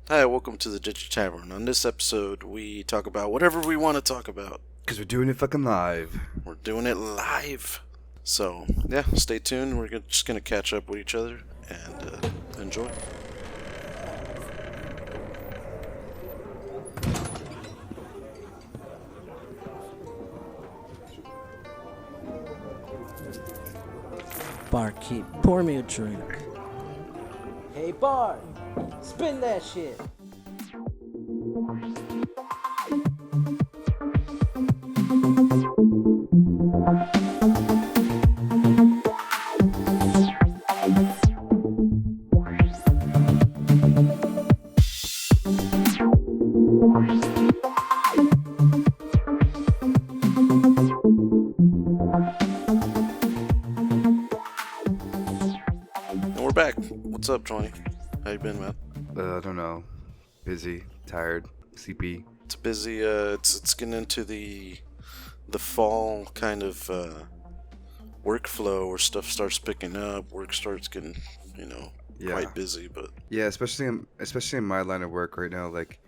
Hi, welcome to the DigiTavern. On this episode, we talk about whatever we want to talk about. Because we're doing it fucking live. We're doing it live. So, yeah, stay tuned. We're just going to catch up with each other and enjoy. Barkeep, pour me a drink. Hey, Bar, spin that shit. And we're back. What's up, Jwany? How you been, man? I don't know. Busy, tired, sleepy. It's busy. It's getting into the fall kind of workflow where stuff starts picking up. Work starts getting, quite busy. But Yeah, especially in my line of work right now. Like,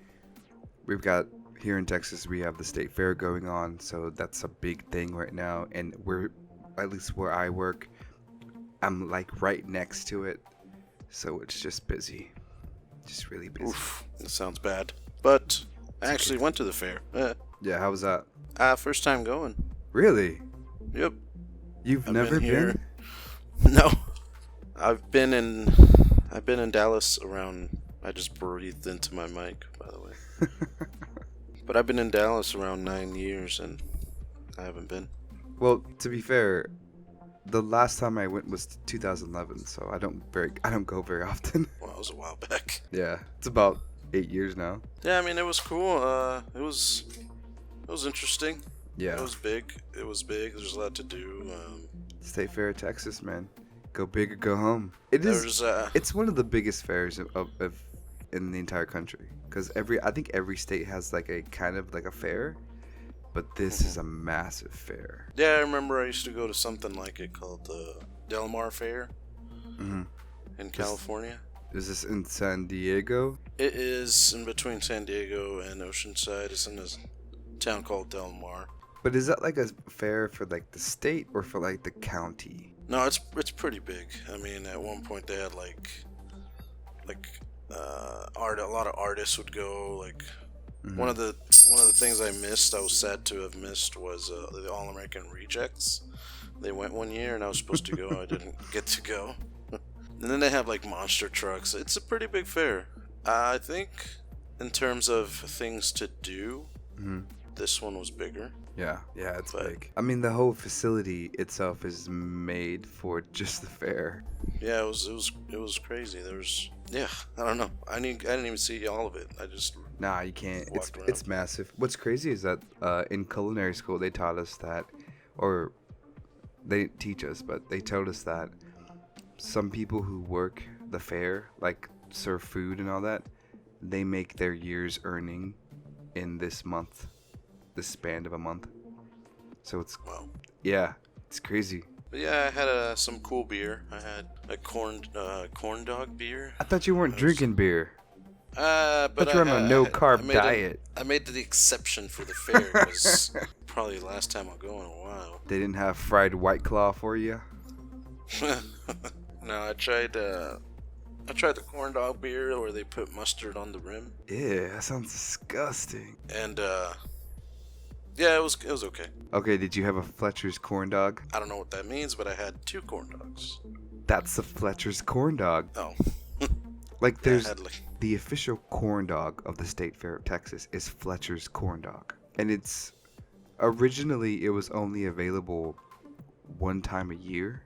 we've got here in Texas, we have the state fair going on, so that's a big thing right now. And we're, at least where I work, I'm like right next to it, so it's just busy, just really busy. oof, that sounds bad. But I actually went to the fair. Yeah, how was that? First time going. Really? Yep. You've I've never been here. been? No. I've been in Dallas around. I just breathed into my mic, by the way. But I've been in Dallas around 9 years, and I haven't been. Well, to be fair, the last time I went was 2011, so I don't go very often. Well, it was a while back. Yeah, it's about 8 years now. Yeah, I mean, it was cool. It was interesting. Yeah. It was big. There's a lot to do. State Fair of Texas, man. Go big or go home. It is. There's It's one of the biggest fairs of in the entire country, because I think every state has like a kind of like a fair, but this is a massive fair. Yeah, I remember I used to go to something like it called the Del Mar Fair Mm-hmm. in California. Is this in San Diego? It is in between San Diego and Oceanside. It's in a town called Del Mar. But is that like a fair for like the state or for like the county? No, it's pretty big. I mean, at one point they had like art. A lot of artists would go. Like Mm-hmm. one of the things I missed. I was sad to have missed was the All American Rejects. They went one year and I was supposed to go. I didn't get to go. And then they have like monster trucks. It's a pretty big fair. I think in terms of things to do, Mm-hmm. this one was bigger. Yeah, it's But- big. I mean, the whole facility itself is made for just the fair. Yeah, it was crazy. I don't know. I didn't even see all of it. I just Nah, you can't. Walked around. It's massive. What's crazy is that in culinary school they taught us that, or they didn't teach us, but they told us that some people who work the fair, like serve food and all that, they make their year's earning in this span of a month. So it's wow. it's crazy. But yeah, I had some cool beer. I had a corn dog beer. I thought you weren't Nice. drinking beer. But But you're on a no carb made diet. I made the exception for the fair because probably the last time I'll go in a while. They didn't have fried White Claw for you. No, I tried the corn dog beer where they put mustard on the rim, Yeah, that sounds disgusting. and yeah, it was okay. Okay, did you have a Fletcher's corn dog? I don't know what that means, but I had 2 corn dogs. That's the Fletcher's corn dog. Oh, Like, I there's had like the official corn dog of the State Fair of Texas is Fletcher's corn dog. And it's originally it was only available one time a year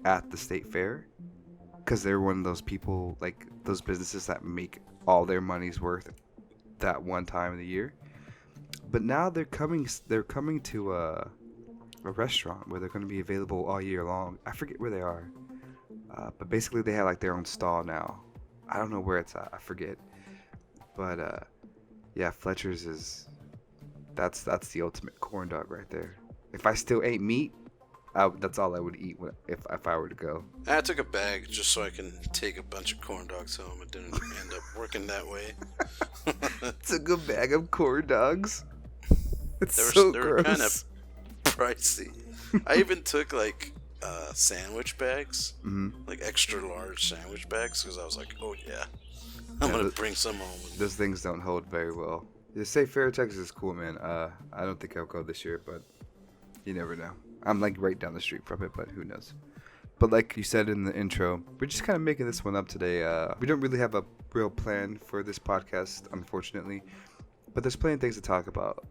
at the State Fair, because they're one of those people, like those businesses that make all their money's worth that one time of the year. But now they're coming to a restaurant where they're going to be available all year long. I forget where they are, but basically they have like their own stall now. I don't know where it's at. I forget. But yeah, Fletcher's that's the ultimate corn dog right there. If I still ate meat, that's all I would eat if I were to go. I took a bag just so I can take a bunch of corn dogs home. It didn't end up working that way. Took a bag of corn dogs. It's They so were gross. kind of pricey. I even took like sandwich bags, like extra large sandwich bags, because I was like, oh yeah, I'm gonna bring some home with me. Those things don't hold very well. The State Fair of Texas is cool, man. I don't think I'll go this year, but you never know. I'm like right down the street from it, but who knows? But like you said in the intro, we're just kind of making this one up today. We don't really have a real plan for this podcast, unfortunately, but there's plenty of things to talk about.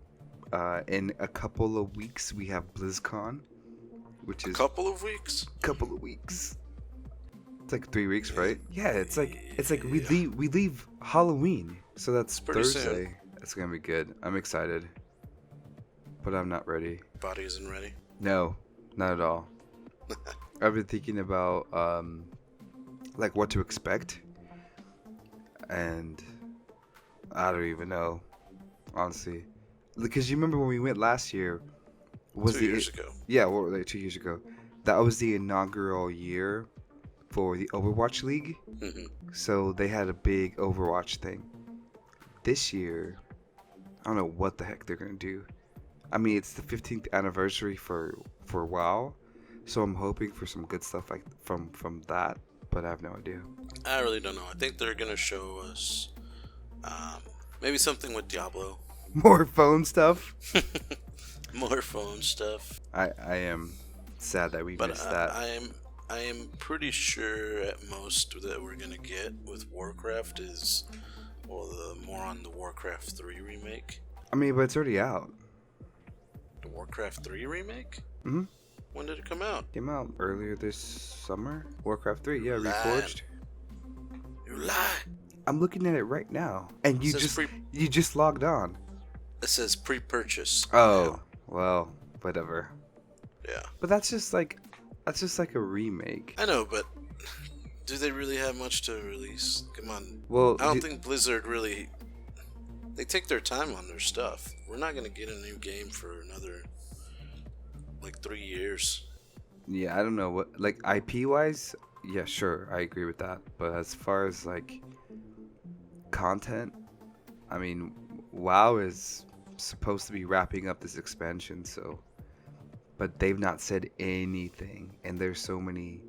In a couple of weeks, we have BlizzCon, which is Couple of weeks. It's like 3 weeks, right? Yeah, it's like we leave Halloween, so that's Pretty Thursday. soon. It's gonna be good. I'm excited, but I'm not ready. Body isn't ready. No, not at all. I've been thinking about like what to expect, and I don't even know, honestly. Because you remember when we went last year? Was 2 years ago. Yeah, well, like 2 years ago. That was the inaugural year for the Overwatch League. Mm-hmm. So they had a big Overwatch thing. This year, I don't know what the heck they're gonna do. I mean, it's the 15th anniversary for WoW, so I'm hoping for some good stuff like from that, but I have no idea. I really don't know. I think they're gonna show us maybe something with Diablo. More phone stuff. More phone stuff. I am sad that we missed that. I am pretty sure at most that we're gonna get with Warcraft is more on the Warcraft 3 remake. I mean, but it's already out. The Warcraft 3 remake? Mm-hmm. When did it come out? Came out earlier this summer. Warcraft 3, yeah, Lie. Reforged. You lie. I'm looking at it right now, and you just logged on. It says pre-purchase. Oh, well, whatever. Yeah. But that's just like a remake. I know, but do they really have much to release? Come on. Well, I don't think Blizzard really. They take their time on their stuff. We're not gonna get a new game for another like 3 years. Yeah, I don't know what, like, IP wise. Yeah, sure, I agree with that. But as far as like content, I mean, WoW is supposed to be wrapping up this expansion, so, but they've not said anything, and there's so many,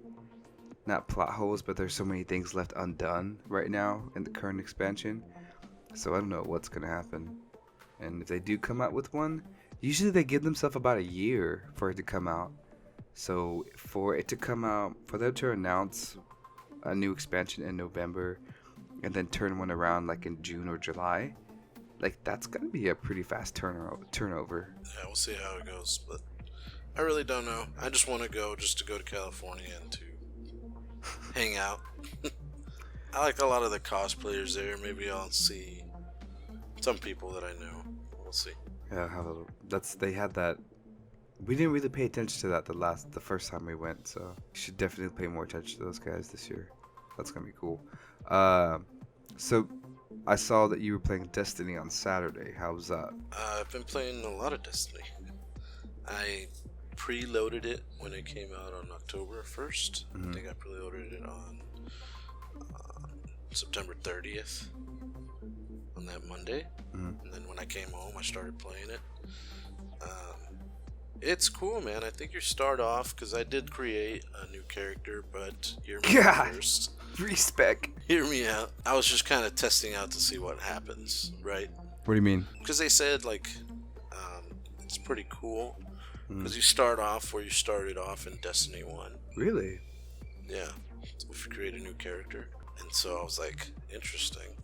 not plot holes, but there's so many things left undone right now in the current expansion, so I don't know what's gonna happen. And if they do come out with one, usually they give themselves about a year for it to come out. So for it to come out, for them to announce a new expansion in November and then turn one around like in June or July, like that's gonna be a pretty fast turnover. Yeah, we'll see how it goes, but I really don't know. I just want to go to California and to hang out. I like a lot of the cosplayers there. Maybe I'll see some people that I know. We'll see. Yeah, they had that. We didn't really pay attention to that the first time we went, so you should definitely pay more attention to those guys this year. That's gonna be cool. So I saw that you were playing Destiny on Saturday. How was that? I've been playing a lot of Destiny. I preloaded it when it came out on October 1st. I think I preloaded it on September 30th, on that Monday. And then when I came home, I started playing it. It's cool, man. I think you start off, because I did create a new character, but hear me out first. Respect. Hear me out. I was just kind of testing out to see what happens, right? What do you mean? Because they said, like, it's pretty cool. Because you start off where you started off in Destiny 1. Really? Yeah. So if you create a new character. And so I was like, interesting.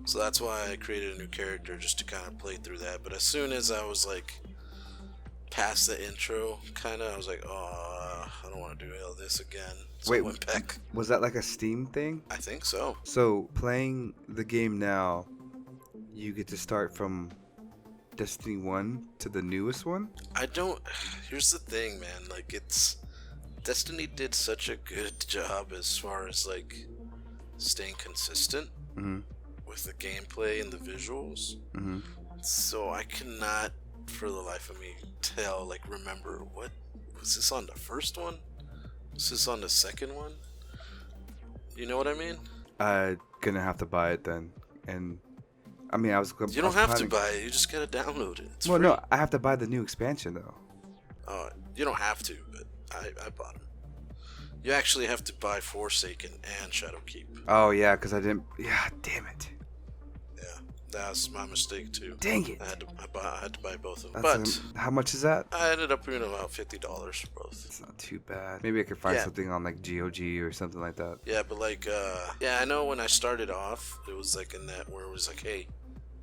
So that's why I created a new character, just to kind of play through that. But as soon as I was like past the intro, kind of, I was like, oh, I don't want to do all this again. So I went back. Was that like a Steam thing? I think so. So playing the game now, you get to start from Destiny 1 to the newest one? Here's the thing, man. Like, Destiny did such a good job as far as like staying consistent with the gameplay and the visuals. So I cannot, for the life of me, remember what was this on the first one? Was this on the second one? You know what I mean? Gonna have to buy it then. And I mean, I was. You don't have to buy it. You just gotta download it. It's well, free. no, I have to buy the new expansion though. Oh, you don't have to, but I bought them. You actually have to buy Forsaken and Shadowkeep. Oh yeah, because I didn't. Yeah, damn it. Yeah, that's my mistake too. Dang it. I had to buy both of them. That's But how much is that? I ended up paying about $50 for both. It's not too bad. Maybe I could find Yeah. something on like GOG or something like that. Yeah, but like, yeah, I know when I started off, it was like in that where it was like, hey,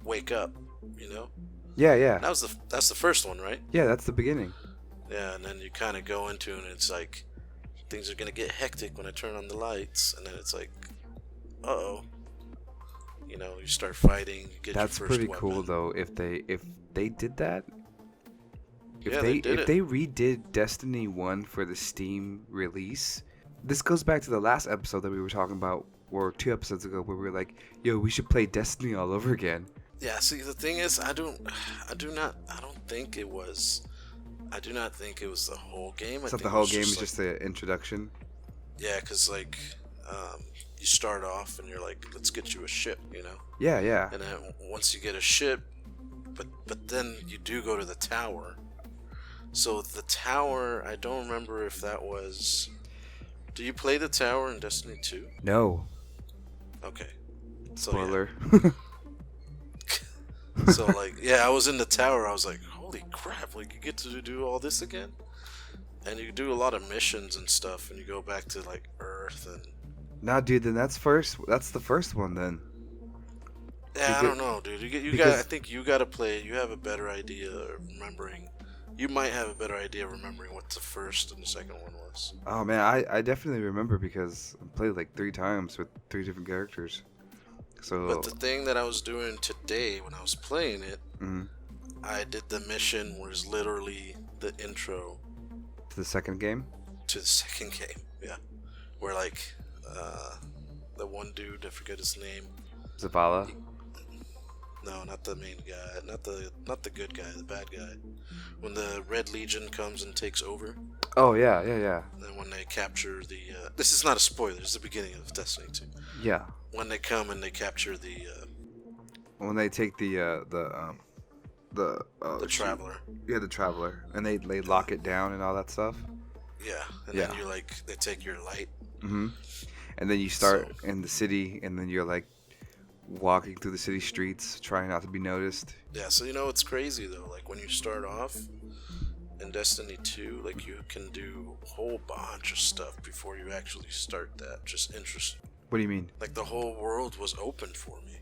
wake up, you know? Yeah. That's the first one, right? Yeah, that's the beginning. Yeah, and then you kind of go into it and it's like, things are gonna get hectic when I turn on the lights, and then it's like, uh-oh. You know, you start fighting, you get That's your first pretty weapon. cool though. If they did that, Yeah, they did it. they redid Destiny 1 for the Steam release, this goes back to the last episode that we were talking about, or 2 episodes ago, where we were like, "Yo, we should play Destiny all over again." Yeah, see, the thing is, I do not think it was the whole game. It's not the whole game; it's just the introduction. Yeah, because like, you start off and you're like, let's get you a ship, you know. Yeah. And then once you get a ship, but then you do go to the tower. So the tower, I don't remember if that was. Do you play the tower in Destiny 2? No. Okay. So, Spoiler. Yeah. So like, yeah, I was in the tower. I was like, holy crap! Like, you get to do all this again, and you do a lot of missions and stuff, and you go back to like Earth and. Nah, dude, then that's the first one then. Yeah, I don't know, dude. I think you gotta play it. You have a better idea of remembering. You might have a better idea of remembering what the first and the second one was. Oh man, I definitely remember because I played like 3 times with 3 different characters. So. But the thing that I was doing today when I was playing it, Mhm. I did the mission where it's literally the intro To the second game. to the second game. Yeah, where like the one dude, I forget his name. Zavala. No, not the main guy, not the good guy, the bad guy. When the Red Legion comes and takes over, Oh yeah. and when they capture the, this is not a spoiler. This is the beginning of Destiny 2. Yeah. When they come and they capture the When they take the Traveler. Yeah, the Traveler, and they lock it down and all that stuff. Yeah, and Yeah. then you're like, they take your light. Mhm. And then you start in the city, and then you're like walking through the city streets, trying not to be noticed. Yeah, so you know it's crazy though. Like when you start off in Destiny 2, like you can do a whole bunch of stuff before you actually start that. Just interesting. What do you mean? Like the whole world was open for me.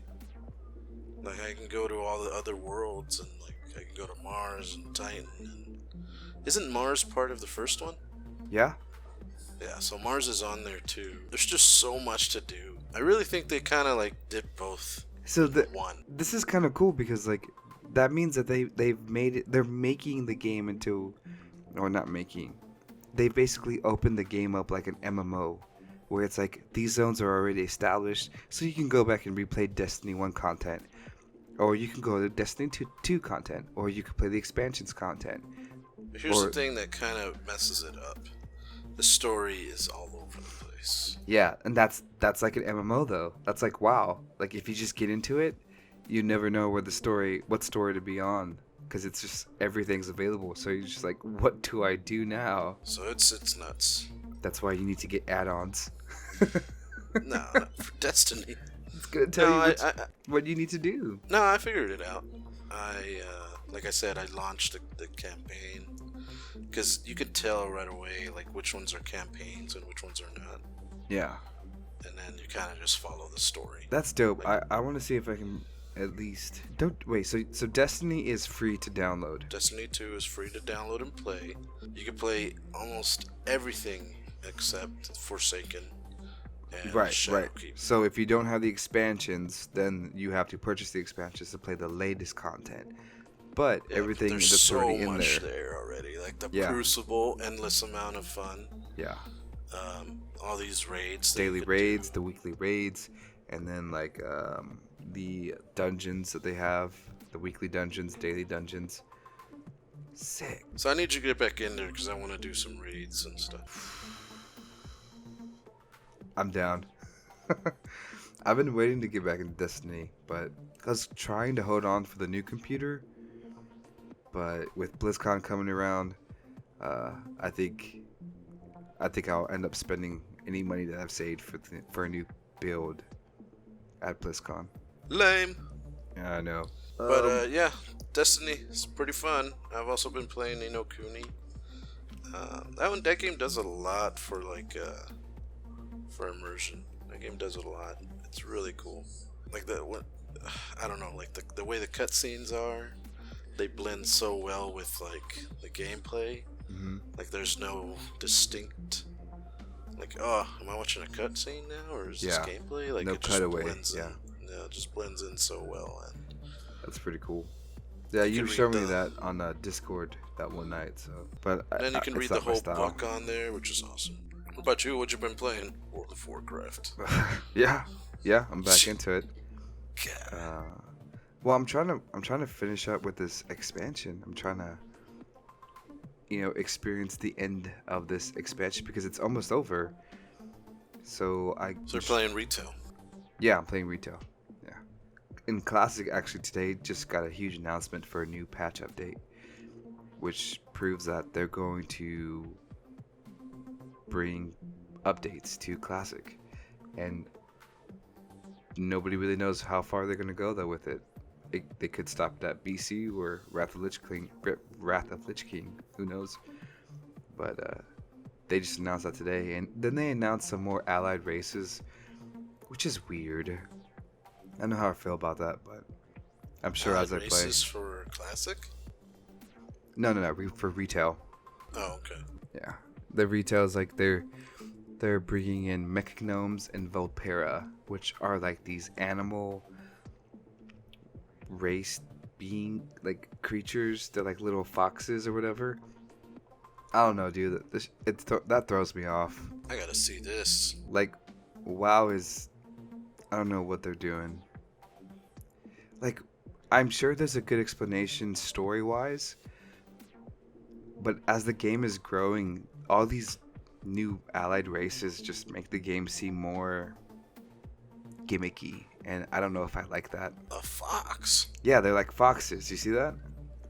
Like I can go to all the other worlds and like I can go to Mars and Titan. And... Isn't Mars part of the first one? Yeah. Yeah, so Mars is on there too. There's just so much to do. I really think they kind of like did both. So One. this is kind of cool because like that means that they've made it. They're making the game into, or not making. They basically opened the game up like an MMO, where it's like these zones are already established, so you can go back and replay Destiny 1 content, or you can go to Destiny 2 content, or you can play the expansions content. Here's the thing that kind of messes it up. The story is all over the place. Yeah, and that's like an MMO though. That's like wow. Like if you just get into it, you never know what story to be on, because it's just everything's available. So you're just like, what do I do now? So it's nuts. That's why you need to get add-ons. No, not for Destiny. It's gonna tell you what you need to do. No, I figured it out. Like I said, I launched the campaign because you could tell right away like which ones are campaigns and which ones are not, Yeah, and then you kind of just follow the story. that's dope. I want to see if I can at least So Destiny is free to download. Destiny 2 is free to download and play. You can play almost everything except Forsaken and Right. Shadowkeep. So if you don't have the expansions, then you have to purchase the expansions to play the latest content. But Yeah, everything there's that's so already in much there. already. Like the Yeah. Crucible, endless amount of fun. Yeah. All these raids. that you Daily could raids, do. the weekly raids, and then like the dungeons that they have, the weekly dungeons, daily dungeons. Sick. So I need you to get back in there because I want to do some raids and stuff. I'm down. I've been waiting to get back into Destiny, but I was trying to hold on for the new computer. But with BlizzCon coming around, I think I'll end up spending any money that I've saved for a new build at BlizzCon. Lame. Yeah, I know. But yeah, Destiny is pretty fun. I've also been playing Ni no Kuni. That game does a lot for for immersion. That game does a lot. It's really cool. Like I don't know, like the way the cutscenes are, they blend so well with like the gameplay. Mm-hmm. Like there's no distinct, like, oh, am I watching a cutscene now, or is this gameplay? Like no it just cutaway. blends Yeah. in. Yeah, it just blends in so well. And That's pretty cool. Yeah, you showed me that on Discord that one night. So, but then you can read the whole style. book on there, which is awesome. What about you? What you been playing? World of Warcraft. yeah, I'm back into it. Well, I'm trying to finish up with this expansion. I'm trying to, experience the end of this expansion because it's almost over. So you're playing retail. Yeah, I'm playing retail. Yeah. In Classic, actually, today just got a huge announcement for a new patch update, which proves that they're going to bring updates to Classic, and nobody really knows how far they're going to go though with it. They could stop it at BC or Wrath of Lich King. Who knows? But they just announced that today, and then they announced some more allied races, which is weird. I don't know how I feel about that, but I'm sure as I play. Races for Classic? No, for retail. Oh, okay. Yeah, the retail is like they're bringing in Mechagnomes and Volpera, which are like these animal race being like creatures. They're like little foxes or whatever. I don't know, dude. That throws me off. I gotta see this. Like, WoW is, I don't know what they're doing. Like, I'm sure there's a good explanation story-wise, but as the game is growing, all these new allied races just make the game seem more gimmicky, and I don't know if I like that. A fox? Yeah, they're like foxes. You see that?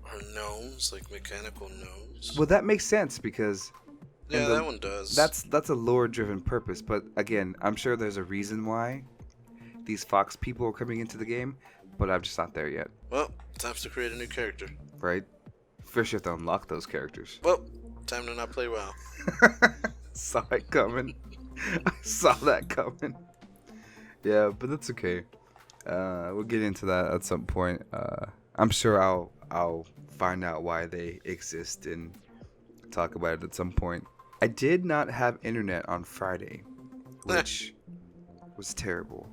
Or gnomes, like mechanical gnomes? Well, that makes sense because yeah, that one does. That's a lore-driven purpose, but again, I'm sure there's a reason why these fox people are coming into the game, but I'm just not there yet. Well, time to create a new character. Right? First, you have to unlock those characters. Well, time to not play WoW. Saw it coming. I saw that coming. Yeah, but that's okay. We'll get into that at some point. I'm sure I'll find out why they exist and talk about it at some point. I did not have internet on Friday, which was terrible.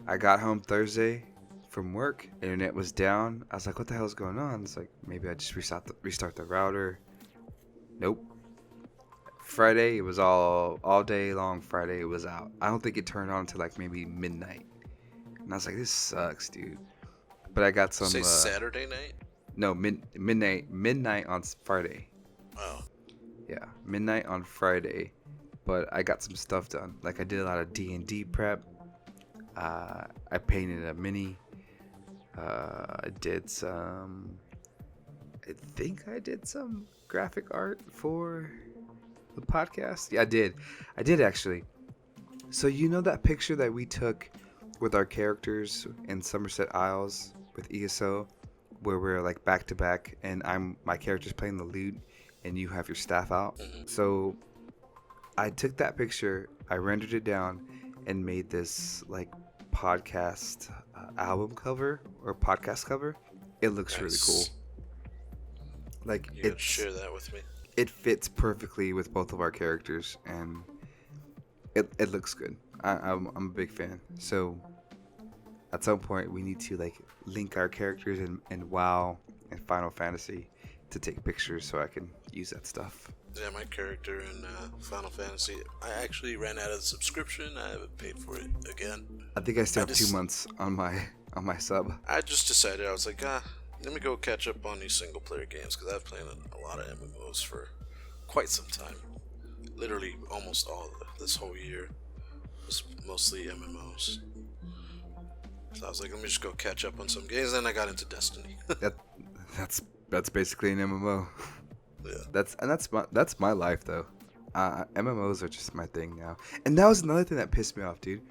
I got home Thursday from work. Internet was down. I was like, what the hell is going on? It's like, maybe I just restart the router. Nope. Friday, it was all day long. Friday, it was out. I don't think it turned on until like maybe midnight. And I was like, this sucks, dude. But I got some. Say Saturday night? No, midnight on Friday. Oh. Yeah, midnight on Friday. But I got some stuff done. Like I did a lot of D&D prep. I painted a mini. I did some. I think I did some graphic art for the podcast. Yeah, I did actually. So you know that picture that we took with our characters in Somerset Isles with ESO, where we're like back to back, and my character's playing the lute, and you have your staff out. Mm-hmm. So I took that picture, I rendered it down, and made this like podcast album cover or podcast cover. It looks really cool. Like you gotta share that with me. It fits perfectly with both of our characters, and it looks good. I'm a big fan. So at some point we need to like link our characters in WoW and Final Fantasy to take pictures so I can use that stuff. Yeah, my character in Final Fantasy, I actually ran out of the subscription. I haven't paid for it again. I think I still have 2 months on my sub. I just decided, I was like, let me go catch up on these single player games, because I've played a lot of MMOs for quite some time. Literally almost all of this whole year was mostly MMOs. So I was like, let me just go catch up on some games. Then I got into Destiny. That's basically an MMO. Yeah. That's my life though. MMOs are just my thing now. And that was another thing that pissed me off, dude.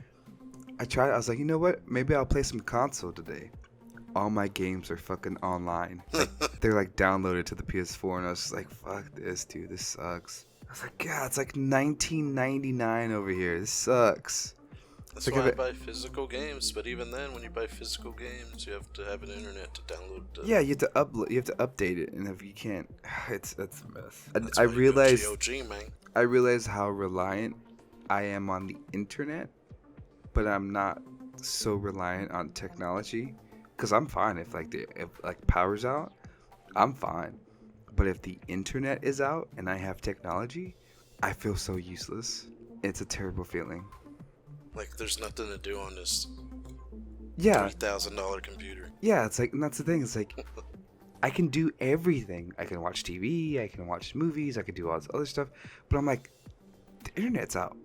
I was like, you know what? Maybe I'll play some console today. All my games are fucking online. Like, they're like downloaded to the PS4, and I was just like, fuck this, dude. This sucks. I was like, God, it's like $19.99 over here. This sucks. That's why I buy physical games. But even then, when you buy physical games, you have to have an internet to download. Yeah, you have to upload. You have to update it, and if you can't, that's a mess. That's I why you realized. go GOG, man. I realize how reliant I am on the internet, but I'm not so reliant on technology. Cause I'm fine if power's out, I'm fine. But if the internet is out and I have technology, I feel so useless. It's a terrible feeling. Like there's nothing to do on this $3,000 computer. Yeah, it's like, and that's the thing. It's like I can do everything. I can watch TV. I can watch movies. I can do all this other stuff. But I'm like, the internet's out.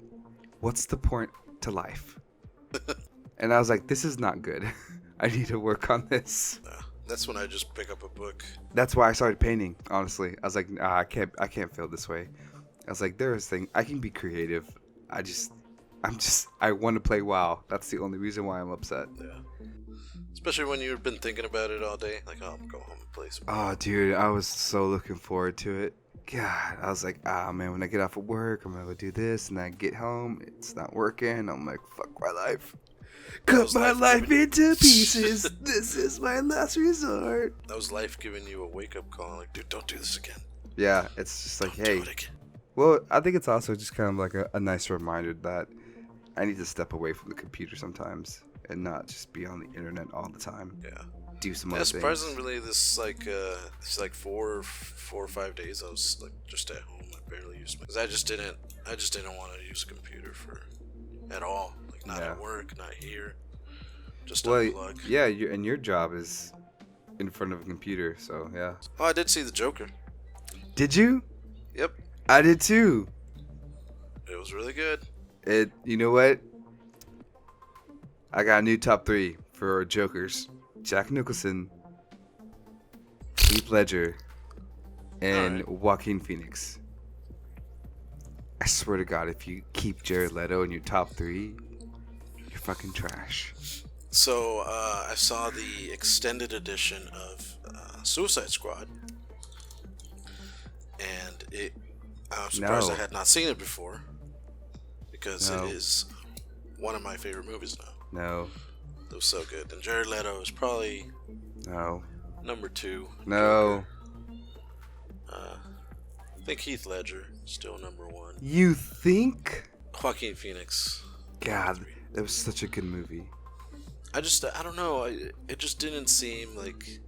What's the point to life? And I was like, this is not good. I need to work on this. That's when I just pick up a book. That's why I started painting, honestly. I was like, I can't feel this way. I was like, there's a thing. I can be creative. I want to play WoW. That's the only reason why I'm upset. Yeah. Especially when you've been thinking about it all day. Like, oh, I'm going to go home and play some. Oh, dude, I was so looking forward to it. God, I was like, man, when I get off of work, I'm going to go do this. And I get home, it's not working. I'm like, fuck my life. Cut my life into pieces. This is my last resort. That was life giving you a wake-up call. Like, dude, don't do this again. Yeah, it's just like, don't hey. do it again. Well, I think it's also just kind of like a nice reminder that I need to step away from the computer sometimes and not just be on the internet all the time. Yeah. Do some other things. Surprisingly, this it's like 4 or 5 days I was like just at home. I barely used my, because I just didn't want to use a computer at all. Like not at work, not here. Just unplug. Yeah, and your job is in front of a computer, so yeah. Oh, I did see the Joker. Did you? Yep. I did too. It was really good. You know what? I got a new top 3 for Jokers. Jack Nicholson, Heath Ledger, and Joaquin Phoenix. I swear to God, if you keep Jared Leto in your top 3, you're fucking trash. So, I saw the extended edition of Suicide Squad. And I'm surprised I had not seen it before. Because it is one of my favorite movies now. No. It was so good. And Jared Leto is probably number 2. No. I think Heath Ledger still number 1. You think? Joaquin Phoenix. God, that was such a good movie. I don't know. It just didn't seem like.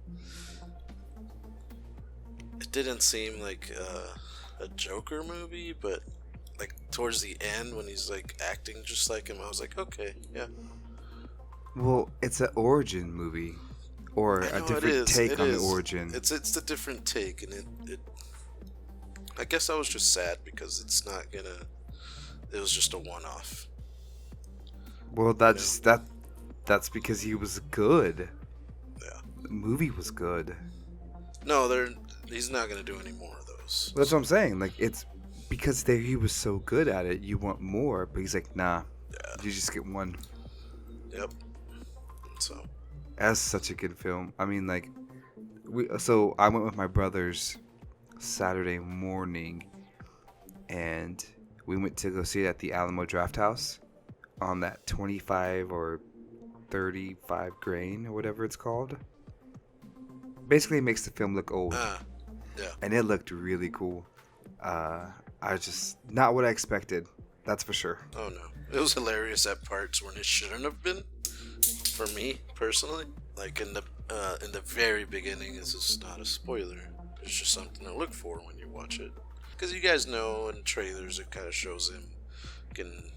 It didn't seem like a Joker movie, but like towards the end when he's like acting just like him, I was like, okay, yeah. Well, it's an origin movie, or a different take on the origin. It's a different take, and it. I guess I was just sad because it's not gonna. It was just a one-off. Well, that's because he was good. Yeah. The movie was good. No, he's not gonna do any more of those. That's what I'm saying. Like, it's because he was so good at it, you want more, but he's like, nah. Yeah. You just get one. Yep. So. That's such a good film. I mean, like, so I went with my brothers Saturday morning, and we went to go see it at the Alamo Drafthouse on that 25 or 35 grain or whatever it's called. Basically, it makes the film look old. Yeah. And it looked really cool. I just not what I expected. That's for sure. Oh no, it was hilarious at parts when it shouldn't have been. For me personally, like in the very beginning, this is not a spoiler. It's just something to look for when you watch it, because you guys know in trailers it kind of shows him getting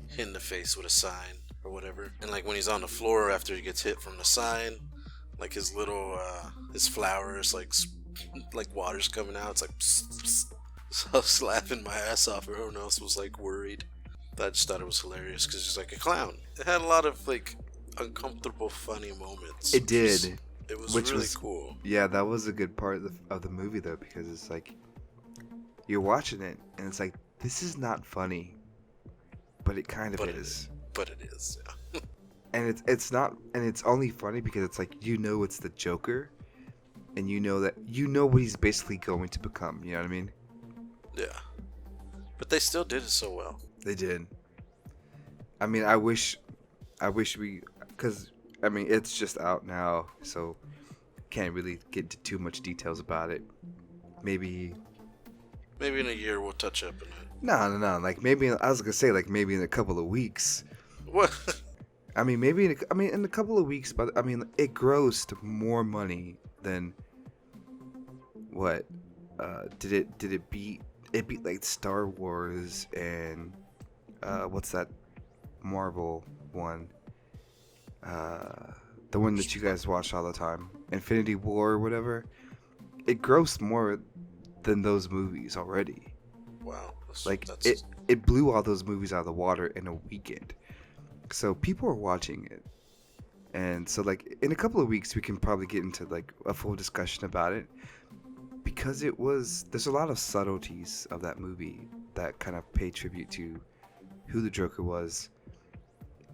hit in the face with a sign or whatever, and like when he's on the floor after he gets hit from the sign, like his little his flowers like water's coming out. It's like psst, psst. So I was laughing my ass off. Everyone else was like worried. I just thought it was hilarious because he's like a clown. It had a lot of like uncomfortable, funny moments. It did. It was Which really was cool. Yeah, that was a good part of the movie though, because it's like you're watching it and it's like this is not funny, but it kind of is. But it is, yeah. And it's not, and it's only funny because it's like it's the Joker, and what he's basically going to become. You know what I mean? Yeah. But they still did it so well. They did. I mean, I wish because it's just out now, so can't really get into too much details about it. Maybe in a year we'll touch up on it. No. Like maybe I was gonna say like maybe in a couple of weeks. What? I mean maybe in a couple of weeks, but I mean it grossed more money than what? Did it beat? It beat like Star Wars and what's that Marvel one? The one that you guys watch all the time, Infinity War or whatever. It grossed more than those movies already. Wow. It blew all those movies out of the water in a weekend. So people are watching it. And so like in a couple of weeks we can probably get into like a full discussion about it. Because there's a lot of subtleties of that movie that kind of pay tribute to who the Joker was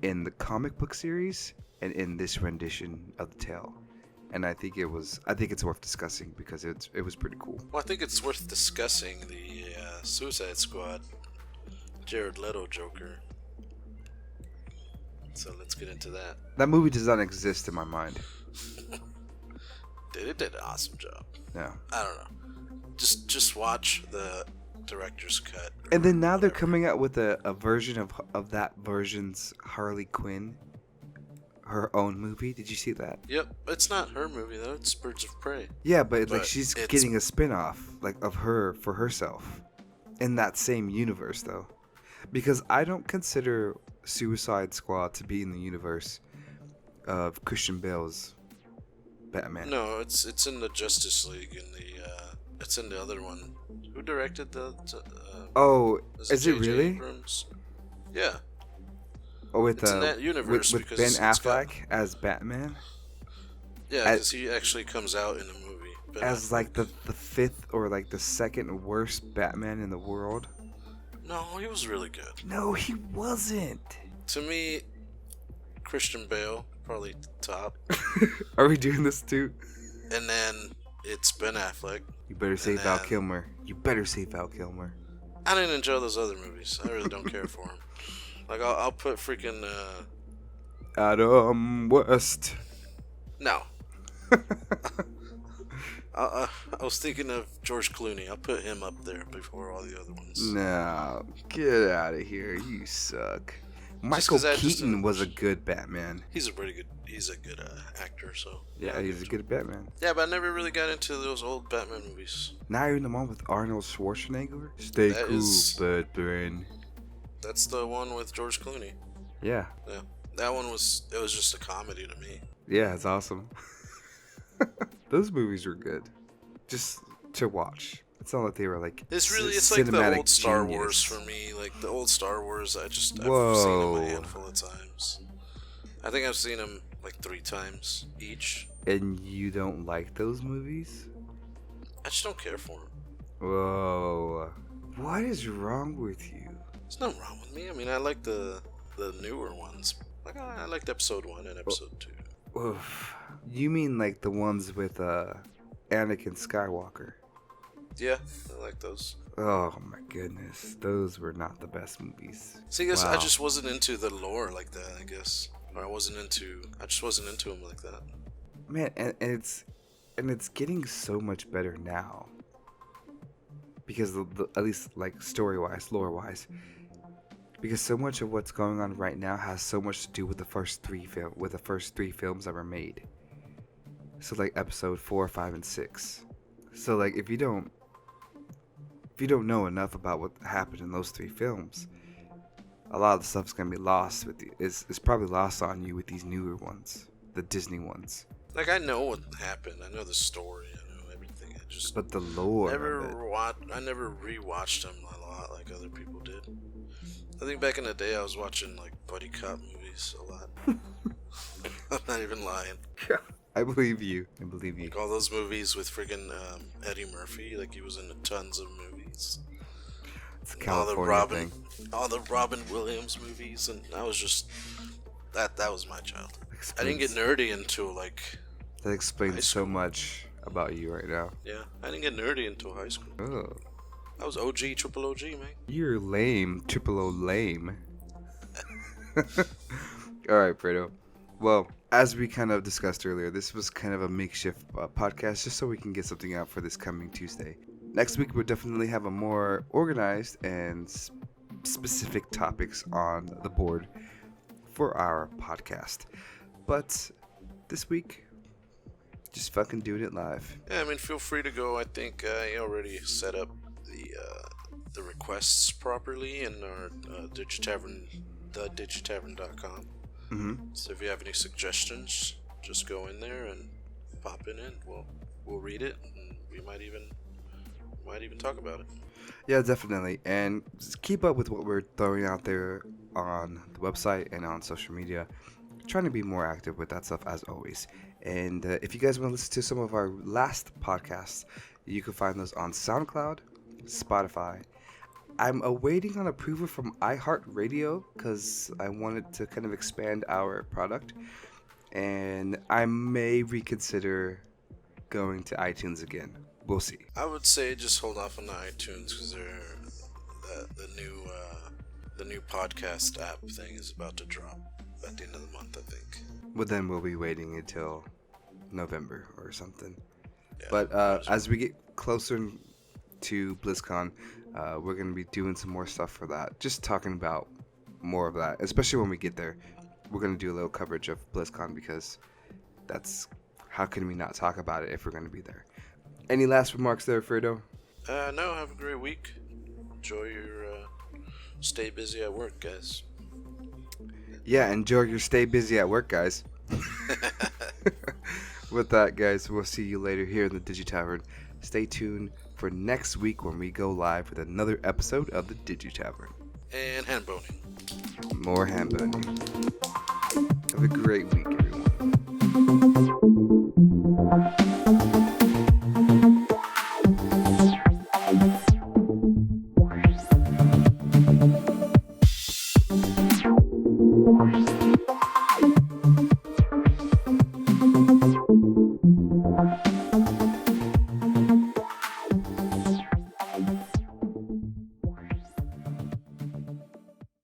in the comic book series and in this rendition of the tale. And I think it's worth discussing because it was pretty cool. Well, I think it's worth discussing the Suicide Squad Jared Leto Joker. So let's get into that. That movie does not exist in my mind. It did an awesome job. Yeah. I don't know. Just watch the director's cut. And then now they're coming out with a version of that version's Harley Quinn, her own movie. Did you see that? Yep. It's not her movie though. It's Birds of Prey. Yeah, but like she's getting a spin-off like of her for herself in that same universe though. Because I don't consider Suicide Squad to be in the universe of Christian Bale's Batman. No, it's in the Justice League it's in the other one. Who directed the is it really? Abrams? Yeah. Oh, with it's in that universe with Ben Affleck as Batman? Yeah, because he actually comes out in the movie. Ben as Affleck. like the fifth or like the second worst Batman in the world. No, he was really good. No, he wasn't. To me, Christian Bale probably top. Are we doing this too? And then it's Ben Affleck. You better say Val Kilmer. You better say Val Kilmer. I didn't enjoy those other movies. I really don't care for them. Like I'll put freaking Adam West. No. I was thinking of George Clooney. I'll put him up there before all the other ones. No, get out of here. You suck. Michael Keaton was a good Batman. He's a good actor, so. Yeah, he's a good Batman. Yeah, but I never really got into those old Batman movies. Now you're in the one with Arnold Schwarzenegger? Stay cool, Batman. That's the one with George Clooney. Yeah. Yeah. That one was just a comedy to me. Yeah, it's awesome. Those movies were good. Just to watch. It's not like they were like it's like the old Star Wars for me. Like the old Star Wars, I've seen them a handful of times. I think I've seen them like 3 times each. And you don't like those movies? I just don't care for them. Whoa. What is wrong with you? There's nothing wrong with me. I mean, I like the newer ones. Like I liked episode 1 and episode 2. Oof. You mean like the ones with Anakin Skywalker? Yeah, I like those. Oh my goodness, those were not the best movies. See, I just wasn't into the lore like that, I guess. Or I just wasn't into them like that. Man, and it's getting so much better now. Because at least like story-wise, lore-wise. Because so much of what's going on right now has so much to do with the first 3 films that were made. So like episode 4, 5, and 6. So like if you don't know enough about what happened in those 3 films, a lot of the stuff's gonna be lost it's probably lost on you with these newer ones, the Disney ones. Like I know what happened, I know the story, I know everything. But the lore. I never rewatched them a lot like other people did. I think back in the day I was watching like buddy cop movies a lot. I'm not even lying. Yeah, I believe you. I believe you. Like all those movies with friggin' Eddie Murphy, like he was in tons of movies. It's a And all the California thing. Robin Williams movies, and I was just that was my childhood. I didn't Explains- get nerdy until like That high explains so school. much about you right now. Yeah, I didn't get nerdy until high school. Oh, I was OG, triple OG, man. you're lame. Triple O lame. All right, Fredo. Well, as we kind of discussed earlier, this was kind of a makeshift podcast just so we can get something out for this coming Tuesday. Next week, we'll definitely have a more organized and specific topics on the board for our podcast. But this week, just fucking doing it live. Yeah, I mean, feel free to go. I think I already set up the requests properly in our DigiTavern, DigiTavern.com. Mm-hmm. So if you have any suggestions, just go in there and pop it in. We'll read it, and we might even talk about it. Yeah, definitely. And just keep up with what we're throwing out there on the website and on social media. Trying to be more active with that stuff as always. And if you guys want to listen to some of our last podcasts, you can find those on SoundCloud, Spotify. I'm awaiting on approval from iHeartRadio because I wanted to kind of expand our product. And I may reconsider going to iTunes again. We'll see. I would say just hold off on the iTunes because the new podcast app thing is about to drop at the end of the month, I think. Well, then we'll be waiting until November or something. Yeah, But as we get closer to BlizzCon, we're going to be doing some more stuff for that. Just talking about more of that, especially when we get there. We're going to do a little coverage of BlizzCon because that's how can we not talk about it if we're going to be there. Any last remarks there, Fredo? No, have a great week. Enjoy your stay busy at work, guys. Yeah, enjoy your stay busy at work, guys. With that, guys, we'll see you later here in the DigiTavern. Stay tuned for next week when we go live with another episode of the DigiTavern. And hand boning. More hand boning. Have a great week, everyone. Bye.